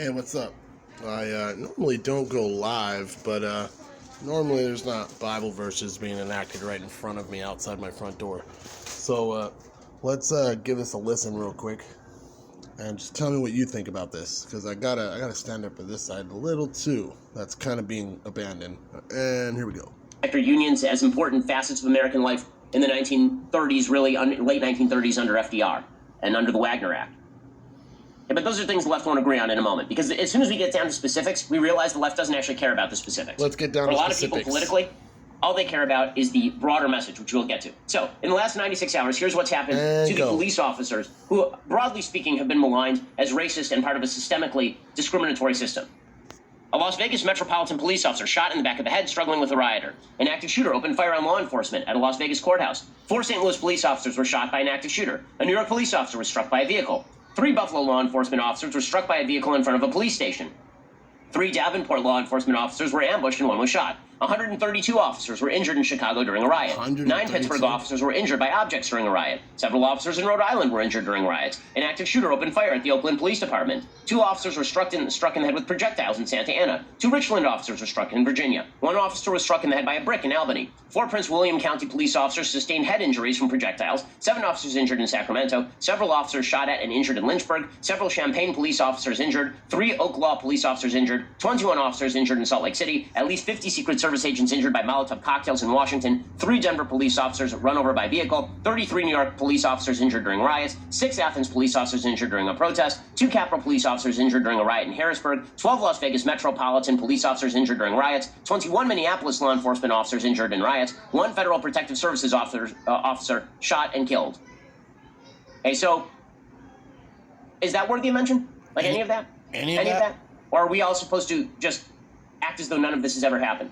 Hey, what's up? I normally don't go live, but normally there's not Bible verses being enacted right in front of me outside my front door. So let's give this a listen real quick, and just tell me what you think about this, because I gotta stand up for this side a little too. That's kind of being abandoned. And here we go. After unions as important facets of American life in the 1930s, really late 1930s under FDR and under the Wagner Act. Yeah, but those are things the left won't agree on in a moment, because as soon as we get down to specifics, we realize the left doesn't actually care about the specifics. Let's get down to specifics. For a lot of people politically, all they care about is the broader message, which we'll get to. So, in the last 96 hours, here's what's happened to the police officers who, broadly speaking, have been maligned as racist and part of a systemically discriminatory system. A Las Vegas Metropolitan Police officer shot in the back of the head, struggling with a rioter. An active shooter opened fire on law enforcement at a Las Vegas courthouse. 4 St. Louis police officers were shot by an active shooter. A New York police officer was struck by a vehicle. 3 Buffalo law enforcement officers were struck by a vehicle in front of a police station. 3 Davenport law enforcement officers were ambushed and 1 was shot. 132 officers were injured in Chicago during a riot. 9 Pittsburgh officers were injured by objects during a riot. Several officers in Rhode Island were injured during riots. An active shooter opened fire at the Oakland Police Department. 2 officers were struck in the head with projectiles in Santa Ana. 2 Richland officers were struck in Virginia. 1 officer was struck in the head by a brick in Albany. 4 Prince William County police officers sustained head injuries from projectiles. 7 officers injured in Sacramento. Several officers shot at and injured in Lynchburg. Several Champaign police officers injured. 3 Oak Law police officers injured. 21 officers injured in Salt Lake City. At least 50 Secret Service agents injured by Molotov cocktails in Washington. 3 Denver police officers run over by vehicle. 33 New York police officers injured during riots. 6 Athens police officers injured during a protest. 2 Capitol police officers injured during a riot in Harrisburg. 12 Las Vegas Metropolitan police officers injured during riots. 21 Minneapolis law enforcement officers injured in riots. 1 Federal Protective Services officer shot and killed. Okay, so is that worthy of mention? Like any of that? Any of that? Or are we all supposed to just act as though none of this has ever happened?